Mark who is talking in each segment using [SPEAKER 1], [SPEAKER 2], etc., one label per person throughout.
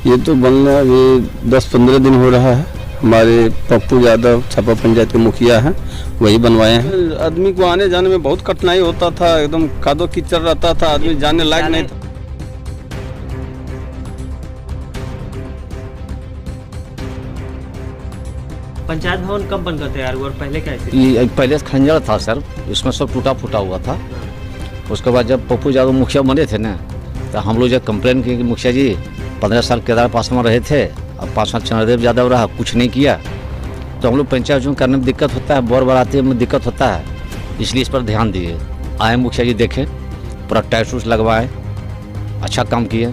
[SPEAKER 1] ये तो बनना अभी 10-15 दिन हो रहा है। हमारे पप्पू यादव छापा पंचायत के मुखिया हैं, वही बनवाए हैं। आदमी को आने जाने में बहुत कठिनाई होता था, एकदम कादो कीचड़ रहता था, आदमी जाने लायक नहीं था।
[SPEAKER 2] पंचायत भवन कब बनकर तैयार हुआ और पहले कैसे?
[SPEAKER 3] ये पहले खंजर था सर, इसमें सब टूटा फूटा हुआ था। उसके बाद जब पप्पू यादव मुखिया बने थे ना, तो हम लोग जब कंप्लेन किए कि मुखिया जी 15 साल केदार पासवान रहे थे, अब 5 साल चंद्रदेव यादव रहा, कुछ नहीं किया, तो हम लोग पंचायत चुनाव करने में दिक्कत होता है, बोर बराती में दिक्कत होता है, इसलिए इस पर ध्यान दिए। आए मुखिया जी देखें, पूरा टैक्स उस लगवाए, अच्छा काम किए।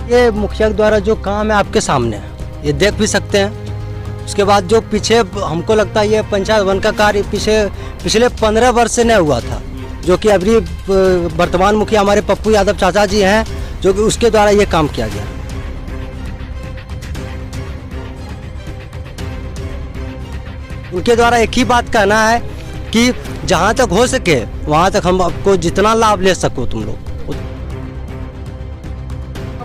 [SPEAKER 4] ये मुखिया के द्वारा जो काम है आपके सामने है, ये देख भी सकते हैं। उसके बाद जो पीछे हमको लगता है ये पंचायत भवन का कार्य पिछले 15 वर्ष से नहीं हुआ था, जो कि अभी वर्तमान मुखिया हमारे पप्पू यादव चाचा जी हैं, जो कि उसके द्वारा ये काम किया गया। उनके द्वारा एक ही बात कहना है कि जहाँ तक हो सके वहाँ तक हम आपको जितना लाभ ले सको तुम लोग।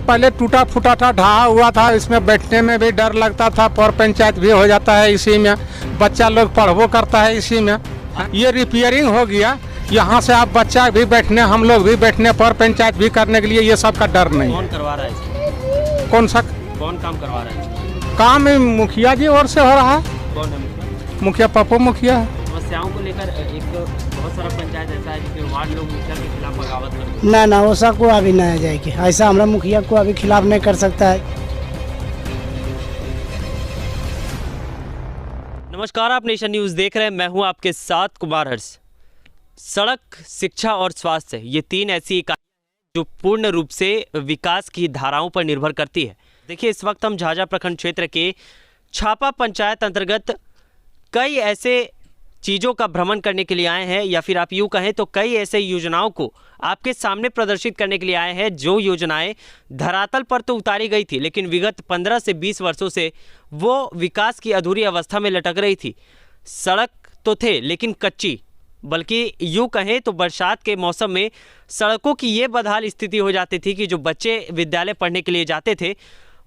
[SPEAKER 5] पहले टूटा फूटा था, ढहा हुआ था, इसमें बैठने में भी डर लगता था, पर पंचायत भी हो जाता है इसी में, बच्चा लोग पढ़वो करता है इसी में। ये रिपेयरिंग हो गया, यहाँ से आप बच्चा भी बैठने, हम लोग भी बैठने, पर पंचायत भी करने के लिए ये सब का डर नहीं।
[SPEAKER 2] कौन करवा रहा है?
[SPEAKER 5] कौन
[SPEAKER 2] काम करवा रहा है?
[SPEAKER 5] काम मुखिया जी ओर से हो रहा है।
[SPEAKER 2] कौन है मुखिया?
[SPEAKER 5] मुखिया पप्पू मुखिया है।
[SPEAKER 2] समस्याओं को लेकर एक बहुत सारा पंचायत ऐसा है जिसमें वार्ड लोग मुखिया के खिलाफ बगावत करते हैं।
[SPEAKER 6] ना वैसा को अभी नहीं जाएगी, ऐसा हमारा मुखिया को अभी खिलाफ नहीं कर सकता है।
[SPEAKER 2] नमस्कार, आप नेशन न्यूज़ देख रहे हैं, मैं हूं आपके साथ कुमार हर्ष। सड़क, शिक्षा और स्वास्थ्य, ये 3 ऐसी इकाई जो पूर्ण रूप से विकास की धाराओं पर निर्भर करती है। देखिए, इस वक्त हम झाझा प्रखंड क्षेत्र के छापा पंचायत अंतर्गत कई ऐसे चीज़ों का भ्रमण करने के लिए आए हैं, या फिर आप यूँ कहें तो कई ऐसे योजनाओं को आपके सामने प्रदर्शित करने के लिए आए हैं, जो योजनाएं धरातल पर तो उतारी गई थी, लेकिन विगत 15 से 20 वर्षों से वो विकास की अधूरी अवस्था में लटक रही थी। सड़क तो थे लेकिन कच्ची, बल्कि यूँ कहें तो बरसात के मौसम में सड़कों की ये बदहाल स्थिति हो जाती थी कि जो बच्चे विद्यालय पढ़ने के लिए जाते थे,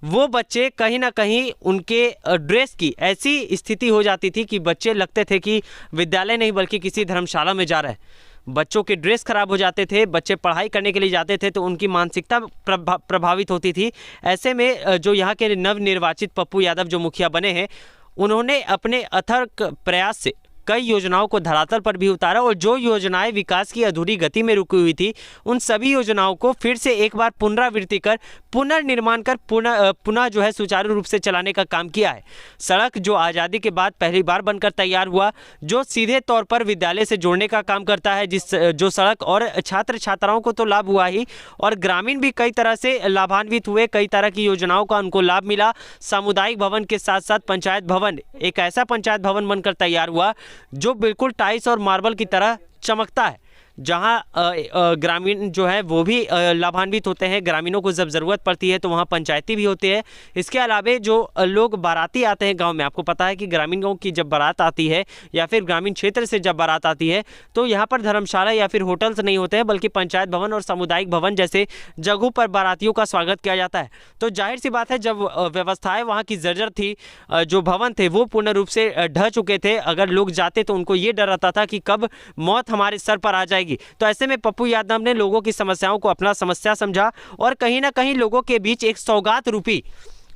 [SPEAKER 2] वो बच्चे कहीं ना कहीं उनके ड्रेस की ऐसी स्थिति हो जाती थी कि बच्चे लगते थे कि विद्यालय नहीं बल्कि किसी धर्मशाला में जा रहे हैं। बच्चों के ड्रेस खराब हो जाते थे, बच्चे पढ़ाई करने के लिए जाते थे तो उनकी मानसिकता प्रभावित होती थी। ऐसे में जो यहाँ के नवनिर्वाचित पप्पू यादव जो मुखिया बने हैं, उन्होंने अपने अथक प्रयास से कई योजनाओं को धरातल पर भी उतारा, और जो योजनाएं विकास की अधूरी गति में रुकी हुई थी, उन सभी योजनाओं को फिर से एक बार पुनरावृत्ति कर, पुनर्निर्माण कर, पुनः जो है सुचारू रूप से चलाने का काम किया है। सड़क जो आज़ादी के बाद पहली बार बनकर तैयार हुआ, जो सीधे तौर पर विद्यालय से जोड़ने का काम करता है, जो सड़क और छात्र छात्राओं को तो लाभ हुआ ही, और ग्रामीण भी कई तरह से लाभान्वित हुए, कई तरह की योजनाओं का उनको लाभ मिला। सामुदायिक भवन के साथ साथ पंचायत भवन, एक ऐसा पंचायत भवन बनकर तैयार हुआ जो बिल्कुल टाइल्स और मार्बल की तरह चमकता है, जहां ग्रामीण जो है वो भी लाभान्वित होते हैं। ग्रामीणों को जब ज़रूरत पड़ती है तो वहां पंचायती भी होते हैं। इसके अलावा जो लोग बाराती आते हैं गांव में, आपको पता है कि ग्रामीणों की जब बारात आती है या फिर ग्रामीण क्षेत्र से जब बारात आती है तो यहाँ पर धर्मशाला या फिर होटल्स नहीं होते हैं, बल्कि पंचायत भवन और सामुदायिक भवन जैसे जगहों पर बारातियों का स्वागत किया जाता है। तो जाहिर सी बात है, जब व्यवस्थाएँ वहाँ की जर्जर थी, जो भवन थे वो पूर्ण रूप से ढह चुके थे, अगर लोग जाते तो उनको ये डर रहता था कि कब मौत हमारे सर पर आ जाएगी। तो ऐसे में पप्पू यादव ने लोगों की समस्याओं को अपना समस्या समझा और कहीं ना कहीं लोगों के बीच एक सौगात रूपी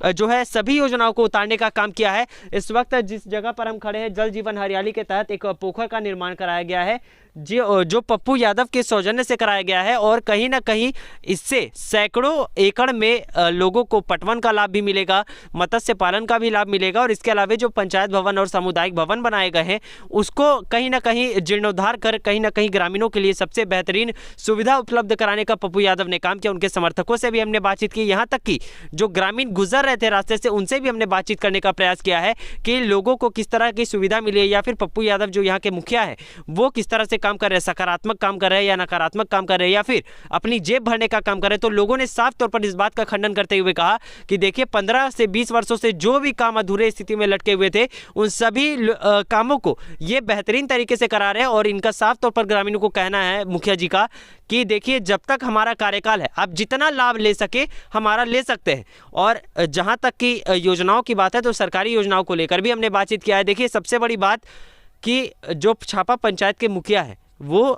[SPEAKER 2] जो है सभी योजनाओं को उतारने का काम किया है। इस वक्त जिस जगह पर हम खड़े हैं, जल जीवन हरियाली के तहत एक पोखर का निर्माण कराया गया है, जो पप्पू यादव के सौजन्य से कराया गया है, और कहीं ना कहीं इससे सैकड़ों एकड़ में लोगों को पटवन का लाभ भी मिलेगा, मत्स्य पालन का भी लाभ मिलेगा, और इसके अलावा जो पंचायत भवन और सामुदायिक भवन बनाए गए हैं उसको कहीं ना कहीं जीर्णोद्धार कर कहीं ना कहीं ग्रामीणों के लिए सबसे बेहतरीन सुविधा उपलब्ध कराने का पप्पू यादव ने काम किया। उनके समर्थकों से भी हमने बातचीत की, यहाँ तक कि जो ग्रामीण गुजर गुजर रहे थे रास्ते से, उनसे भी हमने बातचीत करने का प्रयास किया है कि लोगों को किस तरह की सुविधा मिली है, या फिर पप्पू यादव जो यहाँ के मुखिया है वो किस तरह से काम कर रहे हैं, सकारात्मक काम कर रहे हैं या नकारात्मक काम कर रहे हैं, या फिर अपनी जेब भरने का काम कर रहे हैं। तो लोगों ने साफ तौर पर इस बात का खंडन करते हुए कहा कि देखिए 15 से 20 वर्षों से जो भी काम अधूरे स्थिति में लटके हुए थे उन सभी कामों को ये बेहतरीन तरीके से करा रहे हैं। और इनका साफ तौर पर ग्रामीणों को कहना है मुखिया जी का कि देखिए जब तक हमारा कार्यकाल है आप जितना लाभ ले सके हमारा ले सकते हैं। और जहां तक की योजनाओं की बात है तो सरकारी योजनाओं को लेकर भी हमने बातचीत किया है। देखिए सबसे बड़ी बात कि जो छापा पंचायत के मुखिया है वो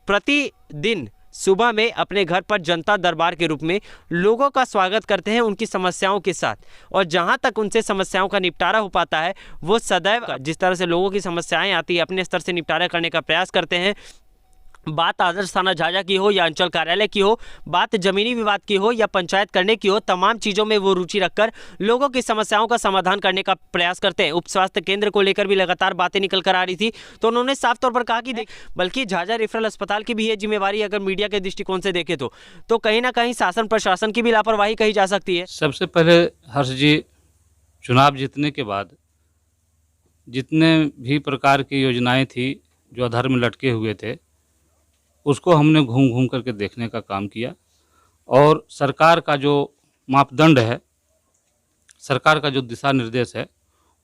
[SPEAKER 2] प्रतिदिन सुबह में अपने घर पर जनता दरबार के रूप में लोगों का स्वागत करते हैं उनकी समस्याओं के साथ, और जहां तक उनसे समस्याओं का निपटारा हो पाता है वो सदैव जिस तरह से लोगों की समस्याएं आती है अपने स्तर से निपटारा करने का प्रयास करते हैं। बात आदर्श थाना झाझा की हो या अंचल कार्यालय की हो, बात जमीनी विवाद की हो या पंचायत करने की हो, तमाम चीज़ों में वो रुचि रखकर लोगों की समस्याओं का समाधान करने का प्रयास करते हैं। उप स्वास्थ्य केंद्र को लेकर भी लगातार बातें निकल कर आ रही थी तो उन्होंने साफ तौर पर कहा कि बल्कि झाझा रेफरल अस्पताल की भी है जिम्मेवारी, अगर मीडिया के दृष्टिकोण से देखें तो कहीं ना कहीं शासन प्रशासन की भी लापरवाही कही जा सकती है।
[SPEAKER 7] सबसे पहले हर्ष जी, चुनाव जीतने के बाद जितने भी प्रकार की योजनाएं थी जो आधार में लटके हुए थे उसको हमने घूम घूम करके देखने का काम किया, और सरकार का जो मापदंड है, सरकार का जो दिशा निर्देश है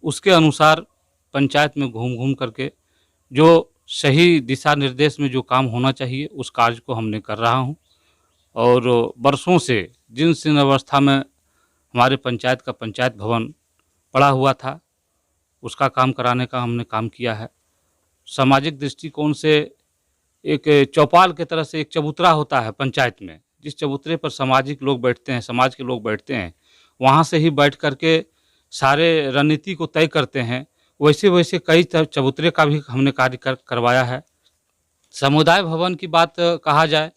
[SPEAKER 7] उसके अनुसार पंचायत में घूम घूम करके जो सही दिशा निर्देश में जो काम होना चाहिए उस कार्य को हमने कर रहा हूं। और वर्षों से जिन शीर्ण अवस्था में हमारे पंचायत का पंचायत भवन पड़ा हुआ था उसका काम कराने का हमने काम किया है। सामाजिक दृष्टिकोण से एक चौपाल के तरह से एक चबूतरा होता है पंचायत में, जिस चबूतरे पर सामाजिक लोग बैठते हैं, समाज के लोग बैठते हैं, वहाँ से ही बैठ करके सारे रणनीति को तय करते हैं, वैसे वैसे कई चबूतरे का भी हमने कार्य करवाया है। समुदाय भवन की बात कहा जाए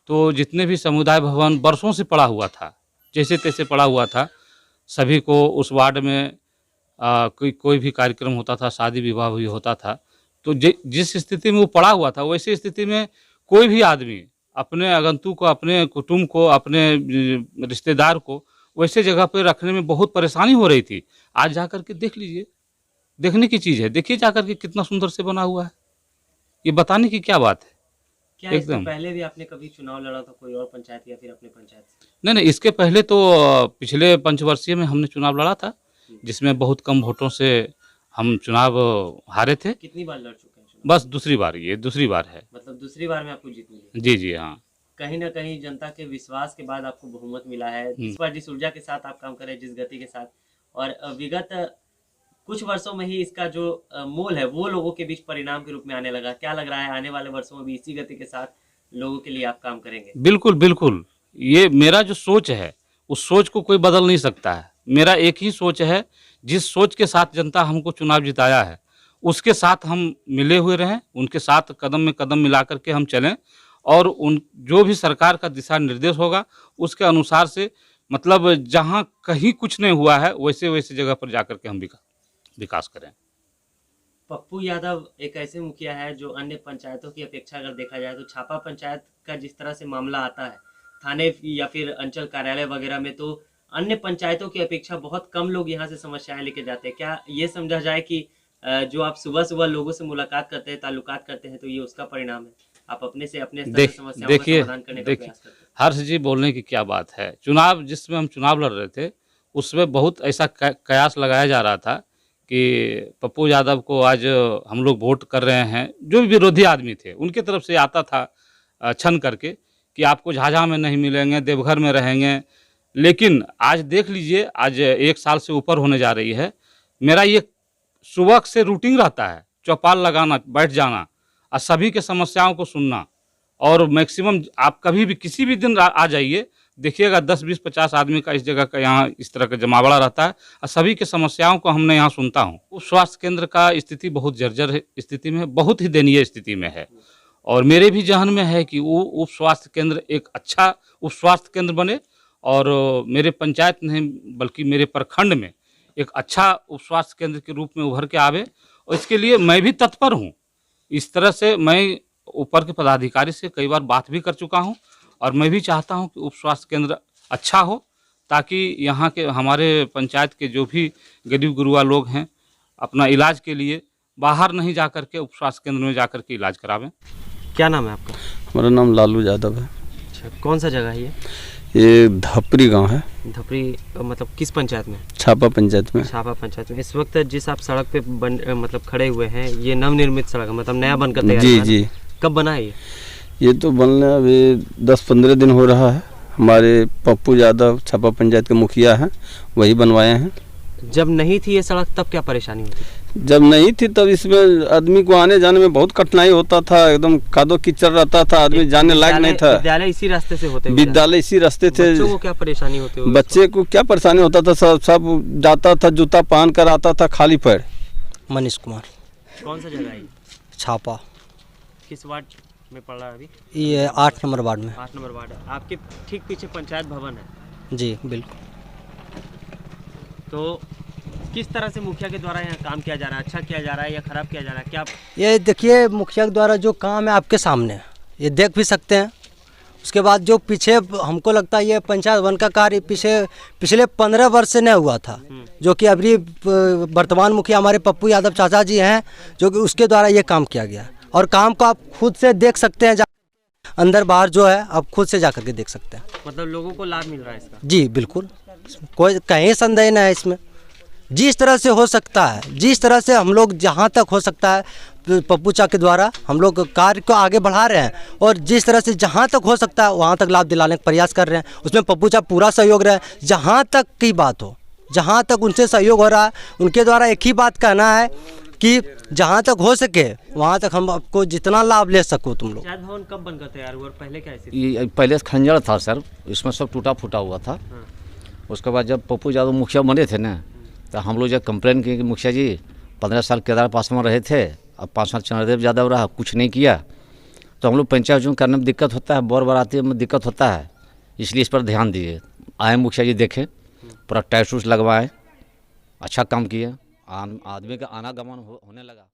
[SPEAKER 7] तो जितने भी समुदाय भवन वर्षों से पड़ा हुआ था, जैसे तैसे पड़ा हुआ था, सभी को उस वार्ड में कोई भी कार्यक्रम होता था, शादी विवाह भी होता था, तो जिस स्थिति में वो पड़ा हुआ था वैसी स्थिति में कोई भी आदमी अपने आगंतुक को, अपने कुटुंब को, अपने रिश्तेदार को वैसे जगह पर रखने में बहुत परेशानी हो रही थी। आज जाकर के देख लीजिए, देखने की चीज़ है, देखिए जाकर के कितना सुंदर से बना हुआ है, ये बताने की क्या बात है।
[SPEAKER 2] क्या एकदम पहले भी आपने कभी चुनाव लड़ा था कोई और पंचायत या फिर अपने पंचायत से?
[SPEAKER 7] नहीं, इसके पहले तो पिछले पंचवर्षीय में हमने चुनाव लड़ा था जिसमें बहुत कम वोटों से हम चुनाव हारे थे।
[SPEAKER 2] कितनी बार लड़ चुके हैं चुनाव?
[SPEAKER 7] बस दूसरी बार, ये दूसरी बार है।
[SPEAKER 2] मतलब दूसरी बार में आपको जीत मिली?
[SPEAKER 7] जी जी हाँ।
[SPEAKER 2] कहीं ना कहीं जनता के विश्वास के बाद आपको बहुमत मिला है। इस बार जिस ऊर्जा के साथ आप काम कर रहे हैं, जिस गति के साथ, और विगत कुछ वर्षों में ही इसका जो मोल है वो लोगों के बीच परिणाम के रूप में आने लगा। क्या लग रहा है आने वाले वर्षों में भी इसी गति के साथ लोगों के लिए आप काम करेंगे?
[SPEAKER 7] बिल्कुल बिल्कुल, ये मेरा जो सोच है उस सोच को कोई बदल नहीं सकता है। मेरा एक ही सोच है, जिस सोच के साथ जनता हमको चुनाव जिताया है उसके साथ हम मिले हुए रहें, उनके साथ कदम में कदम मिला करके हम चलें, और उन जो भी सरकार का दिशा निर्देश होगा उसके अनुसार से, मतलब जहां कहीं कुछ नहीं हुआ है वैसे वैसे जगह पर जाकर के हम विकास करें।
[SPEAKER 2] पप्पू यादव एक ऐसे मुखिया है जो अन्य पंचायतों की अपेक्षा अगर देखा जाए तो छापा पंचायत का जिस तरह से मामला आता है थाने या फिर अंचल कार्यालय वगैरह में, तो अन्य पंचायतों की अपेक्षा बहुत कम लोग यहाँ से समस्याएं लेके जाते हैं। क्या ये समझा जाए कि जो आप सुबह सुबह लोगों से मुलाकात करते हैं, ताल्लुकात करते हैं, तो ये उसका परिणाम है? आप अपने से अपने स्तर से समस्याओं का समाधान करने का प्रयास करते हैं।
[SPEAKER 7] हर्ष जी, बोलने की क्या बात है। चुनाव जिसमें हम चुनाव लड़ रहे थे उसमें बहुत ऐसा कयास लगाया जा रहा था कि पप्पू यादव को आज हम लोग वोट कर रहे हैं। जो भी विरोधी आदमी थे उनके तरफ से आता था छन करके कि आपको झाझा में नहीं मिलेंगे, देवघर में रहेंगे। लेकिन आज देख लीजिए, आज 1 साल से ऊपर होने जा रही है, मेरा ये सुबह से रूटीन रहता है, चौपाल लगाना, बैठ जाना और सभी के समस्याओं को सुनना। और मैक्सिमम आप कभी भी किसी भी दिन आ जाइए, देखिएगा 10, 20, 50 आदमी का इस जगह का यहाँ इस तरह का जमावड़ा रहता है और सभी के समस्याओं को हमने यहाँ सुनता हूँ। उप स्वास्थ्य केंद्र का स्थिति बहुत जर्जर स्थिति में है, बहुत ही दयनीय स्थिति में है, और मेरे भी जहन में है कि वो उप स्वास्थ्य केंद्र एक अच्छा उप स्वास्थ्य केंद्र बने, और मेरे पंचायत नहीं बल्कि मेरे प्रखंड में एक अच्छा उप स्वास्थ्य केंद्र के रूप में उभर के आवे। और इसके लिए मैं भी तत्पर हूँ। इस तरह से मैं ऊपर के पदाधिकारी से कई बार बात भी कर चुका हूँ, और मैं भी चाहता हूँ कि उप स्वास्थ्य केंद्र अच्छा हो ताकि यहाँ के हमारे पंचायत के जो भी गरीब गुरुआ लोग हैं अपना इलाज के लिए बाहर नहीं जा कर के उप स्वास्थ्य केंद्र में जा कर के इलाज करावें।
[SPEAKER 2] क्या नाम है आपका?
[SPEAKER 1] हमारा नाम लालू यादव है।
[SPEAKER 2] अच्छा, कौन सा जगह है ये?
[SPEAKER 1] ये धपरी गांव है,
[SPEAKER 2] धपरी मतलब किस पंचायत में?
[SPEAKER 1] छापा पंचायत में।
[SPEAKER 2] छापा पंचायत में। इस वक्त जिस आप सड़क पे मतलब खड़े हुए हैं, ये नवनिर्मित सड़क है, मतलब नया बनकर तैयार
[SPEAKER 1] जी
[SPEAKER 2] हुआ है?
[SPEAKER 1] जी।
[SPEAKER 2] कब बना है ये?
[SPEAKER 1] ये तो बनने अभी 10-15 दिन हो रहा है। हमारे पप्पू यादव छापा पंचायत के मुखिया हैं, वही बनवाए हैं।
[SPEAKER 2] जब नहीं थी ये सड़क तब क्या परेशानी होती?
[SPEAKER 1] जब नहीं थी तब इसमें आदमी को आने जाने में बहुत कठिनाई होता था, एकदम कादो कीचड़ रहता था, आदमी जाने लायक नहीं था।
[SPEAKER 2] विद्यालय इसी रास्ते से होते?
[SPEAKER 1] विद्यालय इसी रास्ते थे।
[SPEAKER 2] बच्चों को क्या परेशानी होती है?
[SPEAKER 1] बच्चे को क्या परेशानी होता था, सब जाता था, जूता पहन कर आता था खाली पैर।
[SPEAKER 4] मनीष कुमार।
[SPEAKER 2] कौन सा जगह है ये?
[SPEAKER 4] छापा।
[SPEAKER 2] किस वार्ड में पड़ रहा है अभी?
[SPEAKER 4] ये 8 नंबर वार्ड में।
[SPEAKER 2] 8 नंबर वार्ड है। आपके ठीक पीछे पंचायत भवन है।
[SPEAKER 4] जी बिल्कुल।
[SPEAKER 2] तो किस तरह से मुखिया के द्वारा यहाँ काम किया जा रहा है? अच्छा किया जा रहा है या खराब किया जा रहा है? क्या
[SPEAKER 4] ये देखिए, मुखिया के द्वारा जो काम है आपके सामने है, ये देख भी सकते हैं। उसके बाद जो पीछे हमको लगता है ये पंचायत वन का कार्य पिछले 15 वर्ष से नहीं हुआ था, जो कि अभी वर्तमान मुखिया हमारे पप्पू यादव चाचा जी हैं, जो कि उसके द्वारा ये काम किया गया। और काम को आप खुद से देख सकते हैं, अंदर बाहर जो है आप खुद से जा करके देख सकते हैं।
[SPEAKER 2] मतलब लोगों को लाभ मिल रहा है इसका?
[SPEAKER 4] जी बिल्कुल, कोई कहीं संदेह नहीं है इसमें। जिस तरह से हो सकता है, जिस तरह से हम लोग जहाँ तक हो सकता है पप्पू चा के द्वारा हम लोग कार्य को आगे बढ़ा रहे हैं, और जिस तरह से जहाँ तक हो सकता है वहाँ तक लाभ दिलाने का प्रयास कर रहे हैं। उसमें पप्पू चा पूरा सहयोग रहे। जहाँ तक की बात हो, जहाँ तक उनसे सहयोग हो रहा है, उनके द्वारा एक ही बात कहना है कि जहाँ तक हो सके वहाँ तक हम आपको जितना लाभ ले सको तुम लोग।
[SPEAKER 2] पंचायत भवन कब बनकर तैयार हुआ और पहले क्या स्थिति?
[SPEAKER 3] ये पहले खंजर था सर, इसमें सब टूटा फूटा हुआ था। उसके बाद जब पप्पू यादव मुखिया बने थे ना, तो हम लोग जब कंप्लेन किए कि मुखिया जी 15 साल केदार पासवान रहे थे, अब 5 साल चंद्रदेव यादव रहा, कुछ नहीं किया, तो हम लोग पंचायत चुनाव करने में दिक्कत होता है, बोर बराती में दिक्कत होता है, इसलिए इस पर ध्यान दिए। आए मुखिया जी देखें, पूरा टैक्स लगवाए, अच्छा काम किया, आदमी का आनागमन होने लगा।